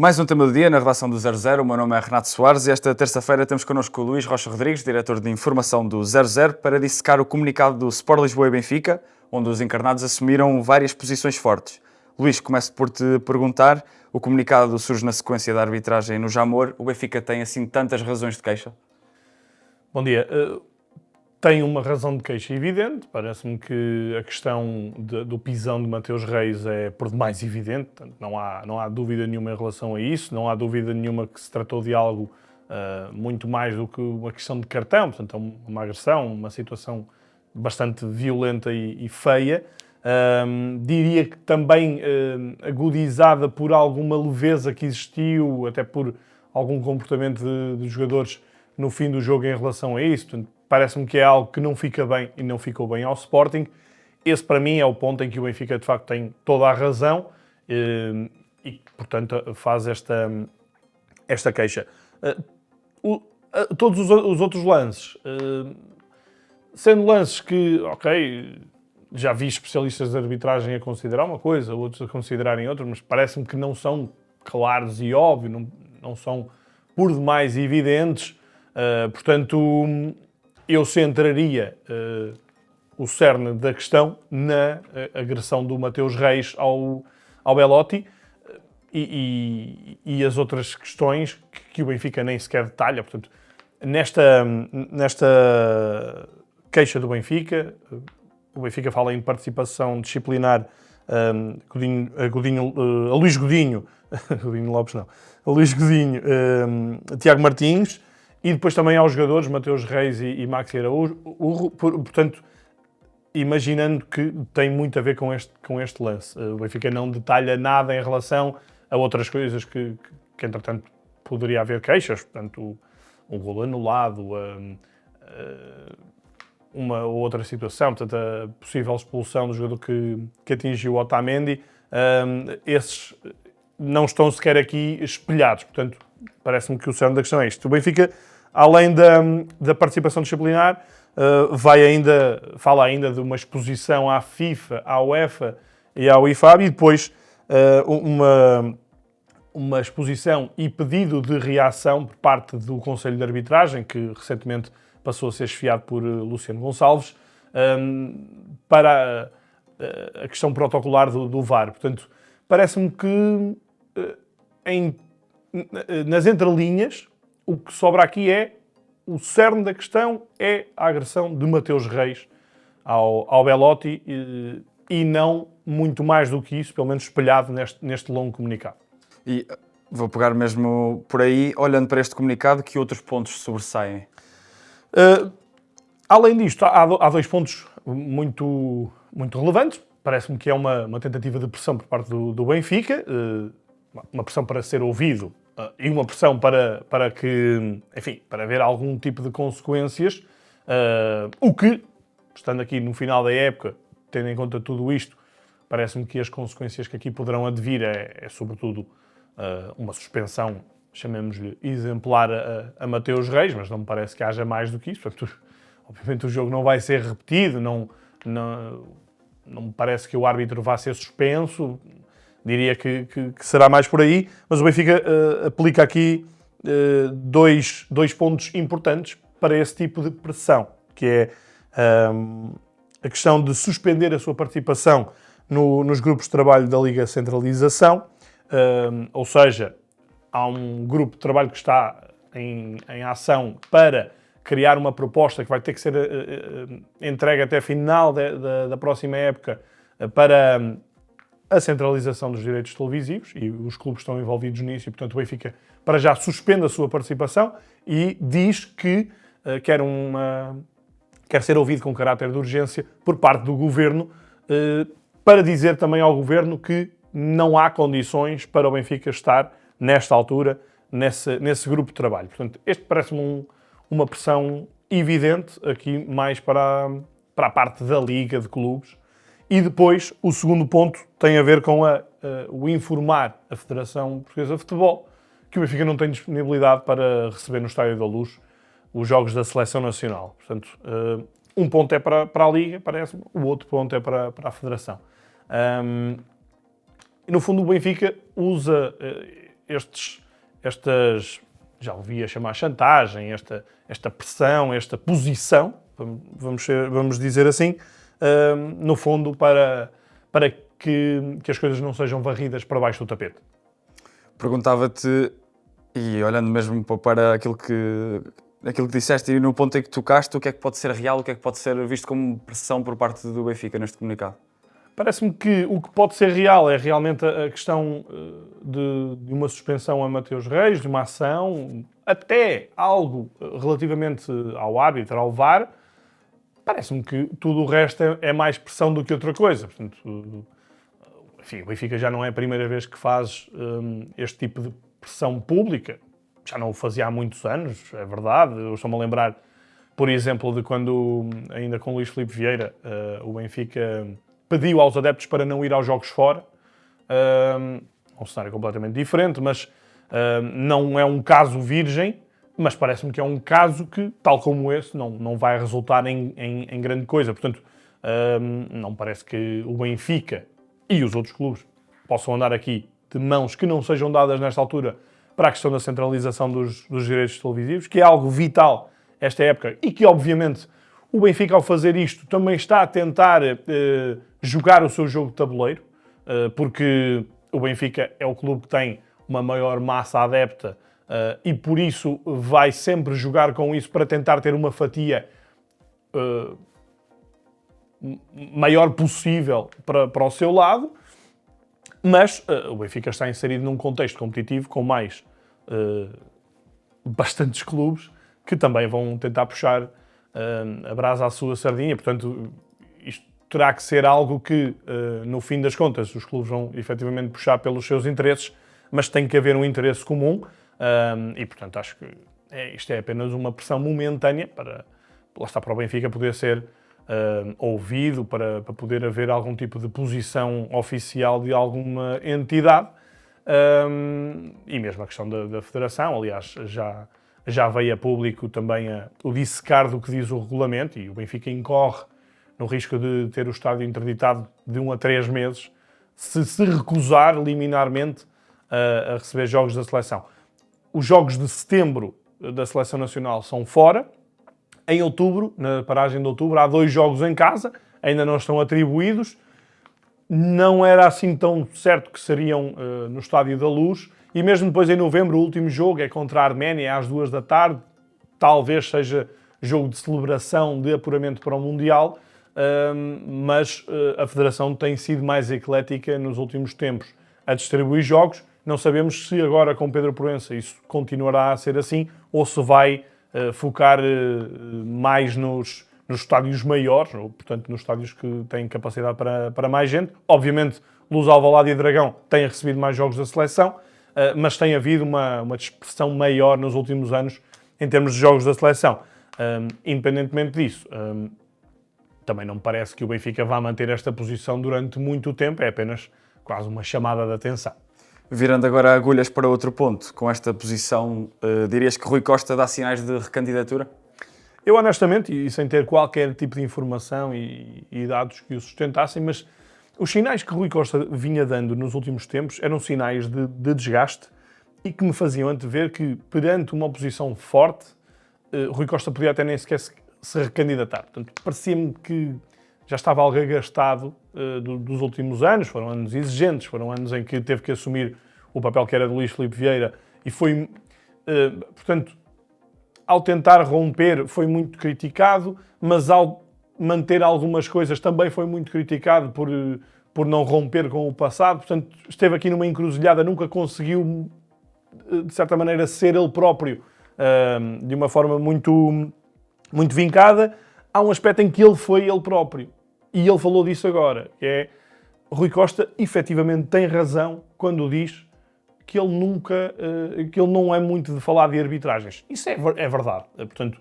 Mais um tema do dia na redação do 00. O meu nome é Renato Soares e esta terça-feira temos connosco o Luís Rocha Rodrigues, diretor de informação do 00, para dissecar o comunicado do Sport Lisboa e Benfica, onde os encarnados assumiram várias posições fortes. Luís, começo por te perguntar, o comunicado surge na sequência da arbitragem no Jamor. O Benfica tem assim tantas razões de queixa? Bom dia. Tem uma razão de queixa evidente. Parece-me que a questão do pisão de Mateus Reis é por demais evidente. Portanto, não há dúvida nenhuma em relação a isso. Não há dúvida nenhuma que se tratou de algo muito mais do que uma questão de cartão. Portanto, é uma agressão, uma situação bastante violenta e feia. Diria que também agudizada por alguma leveza que existiu, até por algum comportamento de jogadores no fim do jogo em relação a isso. Portanto, parece-me que é algo que não fica bem e não ficou bem ao Sporting. Esse, para mim, é o ponto em que o Benfica, de facto, tem toda a razão e, portanto, faz esta queixa. Todos os outros lances, sendo lances que, ok, já vi especialistas de arbitragem a considerar uma coisa, outros a considerarem outra, mas parece-me que não são claros e óbvios, não são por demais evidentes. Portanto, eu centraria o cerne da questão na agressão do Mateus Reis ao Belotti e as outras questões que o Benfica nem sequer detalha. Portanto, nesta queixa do Benfica, o Benfica fala em participação disciplinar a Luís Godinho, Godinho Lopes não, a Luís Godinho, Tiago Martins, e depois também aos jogadores, Mateus Reis e Maxi Araújo, portanto, imaginando que tem muito a ver com este lance. O Benfica não detalha nada em relação a outras coisas que entretanto, poderia haver queixas, portanto, um golo anulado, uma ou outra situação, portanto, a possível expulsão do jogador que atingiu o Otamendi, esses não estão sequer aqui espelhados, portanto, parece-me que o cerne da questão é isto. O Benfica, além da participação disciplinar, fala ainda de uma exposição à FIFA, à UEFA e ao IFAB, e depois uma exposição e pedido de reação por parte do Conselho de Arbitragem, que recentemente passou a ser esfiado por Luciano Gonçalves, para a questão protocolar do VAR. Portanto, parece-me que nas entrelinhas, o que sobra aqui o cerne da questão é a agressão de Mateus Reis ao Belotti e não muito mais do que isso, pelo menos espelhado neste longo comunicado. E vou pegar mesmo por aí, olhando para este comunicado, que outros pontos sobressaem? Além disto, há dois pontos muito relevantes. Parece-me que é uma tentativa de pressão por parte do Benfica, uma pressão para ser ouvido e uma pressão para que, enfim, para haver algum tipo de consequências, o que, estando aqui no final da época, tendo em conta tudo isto, parece-me que as consequências que aqui poderão advir é sobretudo, uma suspensão, chamemos-lhe exemplar, a Mateus Reis, mas não me parece que haja mais do que isso. Portanto, obviamente o jogo não vai ser repetido, não me parece que o árbitro vá ser suspenso. Diria que será mais por aí, mas o Benfica aplica aqui dois pontos importantes para esse tipo de pressão, que é a questão de suspender a sua participação nos grupos de trabalho da Liga Centralização, ou seja, há um grupo de trabalho que está em ação para criar uma proposta que vai ter que ser entregue até final da próxima época para a centralização dos direitos televisivos, e os clubes estão envolvidos nisso, e portanto o Benfica para já suspende a sua participação e diz que quer ser ouvido com caráter de urgência por parte do Governo, para dizer também ao Governo que não há condições para o Benfica estar, nesta altura, nesse grupo de trabalho. Portanto, este parece-me uma pressão evidente, aqui mais para a parte da Liga de Clubes. E depois, o segundo ponto tem a ver com o informar a Federação Portuguesa de Futebol que o Benfica não tem disponibilidade para receber no Estádio da Luz os jogos da Seleção Nacional. Portanto, um ponto é para a Liga, parece-me, o outro ponto é para a Federação. E no fundo, o Benfica usa já ouvi a chamar chantagem, esta pressão, esta posição, vamos dizer assim, no fundo, para que as coisas não sejam varridas para baixo do tapete. Perguntava-te, e olhando mesmo para aquilo que disseste e no ponto em que tocaste, o que é que pode ser real, o que é que pode ser visto como pressão por parte do Benfica neste comunicado? Parece-me que o que pode ser real é realmente a questão de uma suspensão a Mateus Reis, de uma ação, até algo relativamente ao árbitro, ao VAR. Parece-me que tudo o resto é mais pressão do que outra coisa. Portanto, enfim, o Benfica já não é a primeira vez que faz este tipo de pressão pública. Já não o fazia há muitos anos, é verdade. Eu estou-me a lembrar, por exemplo, de quando, ainda com Luís Filipe Vieira, o Benfica pediu aos adeptos para não ir aos jogos fora. Um cenário completamente diferente, mas não é um caso virgem, mas parece-me que é um caso que, tal como esse, não vai resultar em grande coisa. Portanto, não parece que o Benfica e os outros clubes possam andar aqui de mãos que não sejam dadas nesta altura para a questão da centralização dos direitos televisivos, que é algo vital esta época e que, obviamente, o Benfica, ao fazer isto, também está a tentar jogar o seu jogo de tabuleiro, porque o Benfica é o clube que tem uma maior massa adepta e, por isso, vai sempre jogar com isso para tentar ter uma fatia maior possível para o seu lado. Mas o Benfica está inserido num contexto competitivo com mais bastantes clubes que também vão tentar puxar a brasa à sua sardinha. Portanto, isto terá que ser algo que, no fim das contas, os clubes vão efetivamente puxar pelos seus interesses, mas tem que haver um interesse comum e, portanto, acho que isto é apenas uma pressão momentânea para o Benfica poder ser ouvido, para poder haver algum tipo de posição oficial de alguma entidade. E mesmo a questão da Federação, aliás, já veio a público também o dissecar do que diz o regulamento e o Benfica incorre no risco de ter o estádio interditado de 1 a 3 meses se recusar liminarmente a receber jogos da seleção. Os jogos de setembro da Seleção Nacional são fora. Em outubro, na paragem de outubro, há 2 jogos em casa, ainda não estão atribuídos. Não era assim tão certo que seriam no Estádio da Luz. E mesmo depois, em novembro, o último jogo é contra a Arménia, é às 2 da tarde. Talvez seja jogo de celebração de apuramento para o Mundial, mas a Federação tem sido mais eclética nos últimos tempos a distribuir jogos. Não sabemos se agora, com Pedro Proença, isso continuará a ser assim ou se vai focar mais nos estádios maiores, ou, portanto, nos estádios que têm capacidade para mais gente. Obviamente, Luz, Alvalade e Dragão têm recebido mais jogos da seleção, mas tem havido uma dispersão maior nos últimos anos em termos de jogos da seleção. Independentemente disso, também não me parece que o Benfica vá manter esta posição durante muito tempo, é apenas quase uma chamada de atenção. Virando agora agulhas para outro ponto, com esta posição, dirias que Rui Costa dá sinais de recandidatura? Eu, honestamente, e sem ter qualquer tipo de informação e dados que o sustentassem, mas os sinais que Rui Costa vinha dando nos últimos tempos eram sinais de desgaste e que me faziam antever que, perante uma oposição forte, Rui Costa podia até nem sequer se recandidatar. Portanto, parecia-me que já estava algo gastado dos últimos anos, foram anos exigentes, foram anos em que teve que assumir o papel que era de Luís Filipe Vieira e foi, portanto, ao tentar romper foi muito criticado, mas ao manter algumas coisas também foi muito criticado por não romper com o passado. Portanto, esteve aqui numa encruzilhada, nunca conseguiu, de certa maneira, ser ele próprio de uma forma muito vincada. Há um aspecto em que ele foi ele próprio. E ele falou disso agora, que é Rui Costa efetivamente tem razão quando diz que ele não é muito de falar de arbitragens. Isso é verdade. Portanto,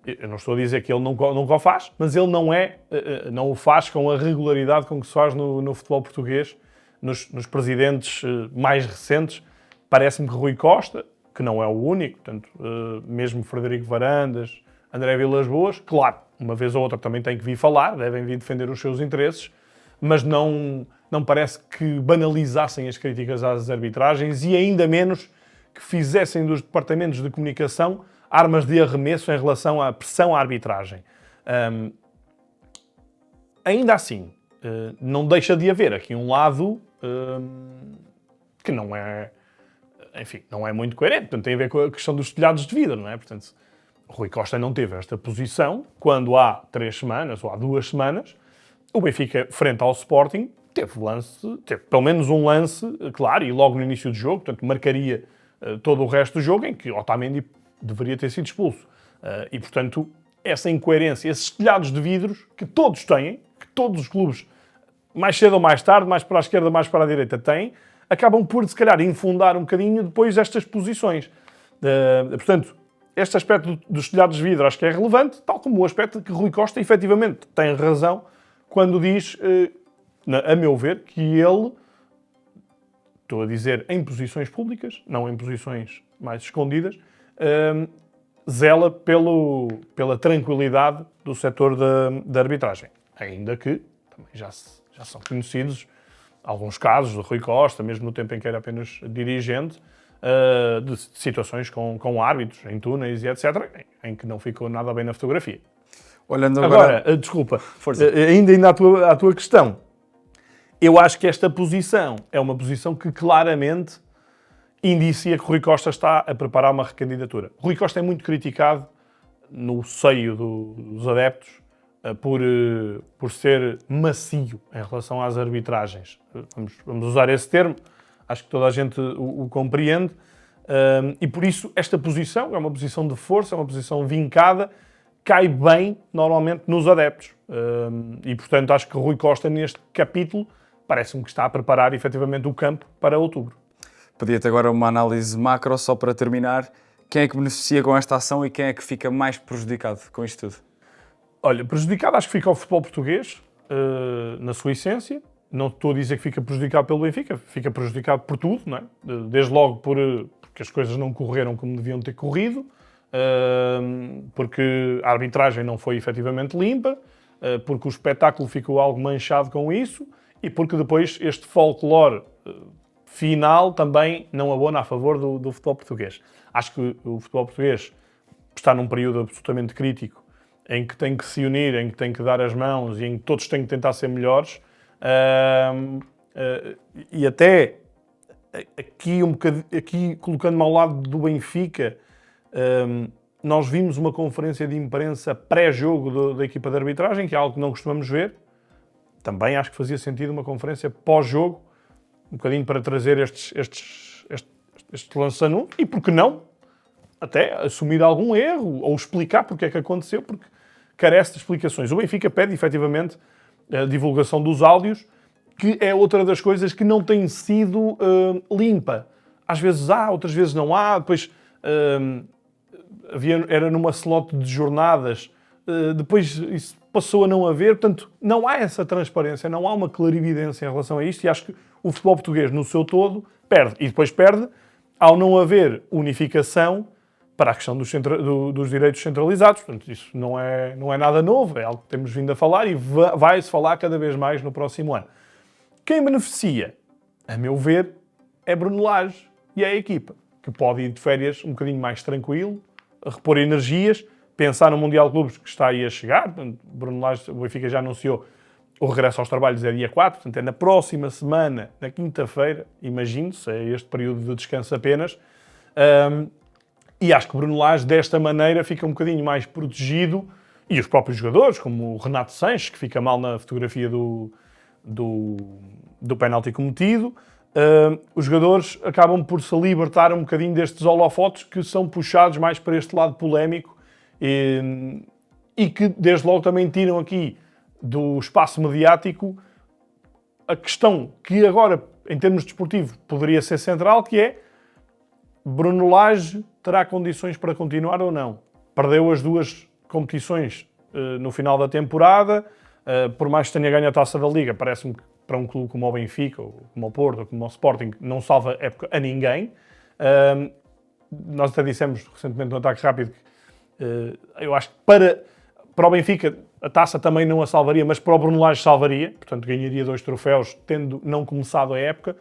eu não estou a dizer que ele nunca o faz, mas ele não o faz com a regularidade com que se faz no futebol português, nos presidentes mais recentes. Parece-me que Rui Costa, que não é o único, portanto, mesmo Frederico Varandas, André Vilas Boas, claro, uma vez ou outra também tem que vir falar, devem vir defender os seus interesses, mas não parece que banalizassem as críticas às arbitragens e ainda menos que fizessem dos departamentos de comunicação armas de arremesso em relação à pressão à arbitragem. Ainda assim, não deixa de haver aqui um lado que não é, enfim, não é muito coerente. Portanto, tem a ver com a questão dos telhados de vidro, não é? Portanto, Rui Costa não teve esta posição quando há 3 semanas ou há 2 semanas o Benfica, frente ao Sporting, teve pelo menos um lance, claro, e logo no início do jogo, portanto, marcaria todo o resto do jogo em que Otamendi deveria ter sido expulso. E, portanto, essa incoerência, esses telhados de vidros que todos têm, que todos os clubes, mais cedo ou mais tarde, mais para a esquerda, mais para a direita, têm, acabam por, se calhar, infundar um bocadinho depois estas posições. Portanto, este aspecto dos telhados de vidro acho que é relevante, tal como o aspecto de que Rui Costa, efetivamente, tem razão quando diz, a meu ver, que ele, estou a dizer em posições públicas, não em posições mais escondidas, zela pela tranquilidade do setor da arbitragem. Ainda que também já são conhecidos alguns casos de Rui Costa, mesmo no tempo em que era apenas dirigente, de situações com árbitros em túneis e etc., em que não ficou nada bem na fotografia. Olhando agora... Desculpa, Força. ainda à tua questão, eu acho que esta posição é uma posição que claramente indicia que Rui Costa está a preparar uma recandidatura. Rui Costa é muito criticado no seio dos adeptos por ser macio em relação às arbitragens. Vamos usar esse termo, acho que toda a gente o compreende, e por isso esta posição é uma posição de força, é uma posição vincada, cai bem normalmente nos adeptos. E portanto acho que Rui Costa neste capítulo parece-me que está a preparar efetivamente o campo para outubro. Pedia-te agora uma análise macro, só para terminar. Quem é que beneficia com esta ação e quem é que fica mais prejudicado com isto tudo? Olha, prejudicado acho que fica o futebol português, na sua essência. Não estou a dizer que fica prejudicado pelo Benfica, fica prejudicado por tudo, não é? Desde logo porque as coisas não correram como deviam ter corrido, porque a arbitragem não foi efetivamente limpa, porque o espetáculo ficou algo manchado com isso e porque depois este folclore final também não abona a favor do futebol português. Acho que o futebol português está num período absolutamente crítico em que tem que se unir, em que tem que dar as mãos e em que todos têm que tentar ser melhores. E até aqui colocando-me ao lado do Benfica, nós vimos uma conferência de imprensa pré-jogo da equipa de arbitragem, que é algo que não costumamos ver. Também acho que fazia sentido uma conferência pós-jogo, um bocadinho para trazer estes lançamentos e, por que não, até assumir algum erro ou explicar porque é que aconteceu, porque carece de explicações. O Benfica pede, efetivamente, a divulgação dos áudios, que é outra das coisas que não tem sido limpa. Às vezes há, outras vezes não há. Depois era numa slot de jornadas, depois isso passou a não haver. Portanto, não há essa transparência, não há uma clarividência em relação a isto e acho que o futebol português, no seu todo, perde. E depois perde ao não haver unificação para a questão dos direitos centralizados. Portanto, isso não é nada novo, é algo que temos vindo a falar e vai-se falar cada vez mais no próximo ano. Quem beneficia, a meu ver, é Bruno Lage e a equipa, que pode ir de férias um bocadinho mais tranquilo, a repor energias, pensar no Mundial de Clubes que está aí a chegar. Portanto, Bruno Lage, o Benfica já anunciou o regresso aos trabalhos é dia 4, portanto é na próxima semana, na quinta-feira, imagino-se, é este período de descanso apenas. E acho que o Bruno Lage, desta maneira, fica um bocadinho mais protegido, e os próprios jogadores, como o Renato Sanches, que fica mal na fotografia do penalti cometido, os jogadores acabam por se libertar um bocadinho destes holofotes que são puxados mais para este lado polémico e que, desde logo, também tiram aqui do espaço mediático a questão que agora, em termos desportivos, poderia ser central, que é Bruno Lage terá condições para continuar ou não? Perdeu as 2 competições no final da temporada, por mais que tenha ganho a Taça da Liga, parece-me que para um clube como o Benfica, ou como o Porto, ou como o Sporting, não salva época a ninguém. Nós até dissemos recentemente no Ataque Rápido que eu acho que para o Benfica A taça também não a salvaria, mas para o Bruno Lage salvaria, portanto ganharia 2 troféus, tendo não começado a época.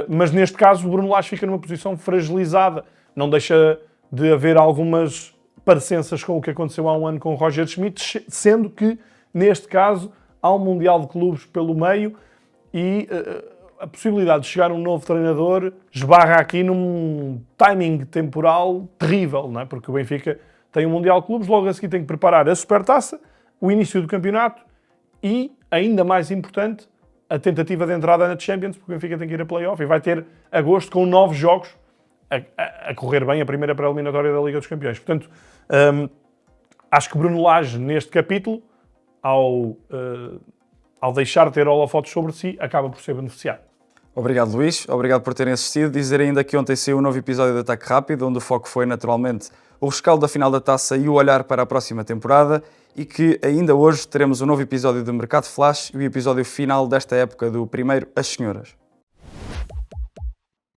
Mas neste caso o Bruno Lage fica numa posição fragilizada. Não deixa de haver algumas parecenças com o que aconteceu há um ano com o Roger Schmidt, sendo que, neste caso, há um Mundial de Clubes pelo meio e a possibilidade de chegar um novo treinador esbarra aqui num timing temporal terrível, não é? Porque o Benfica tem um Mundial de Clubes, logo a seguir tem que preparar a Supertaça, o início do campeonato e, ainda mais importante, a tentativa de entrada na Champions, porque o Benfica tem que ir a play-off e vai ter agosto com 9 jogos a correr bem a primeira pré-eliminatória da Liga dos Campeões. Portanto, acho que Bruno Lage, neste capítulo, ao deixar de ter holofotes sobre si, acaba por ser beneficiado. Obrigado, Luís. Obrigado por terem assistido. Dizer ainda que ontem saiu um novo episódio de Ataque Rápido, onde o foco foi, naturalmente, o rescaldo da final da Taça e o olhar para a próxima temporada, e que ainda hoje teremos um novo episódio do Mercado Flash e o episódio final desta época do primeiro As Senhoras.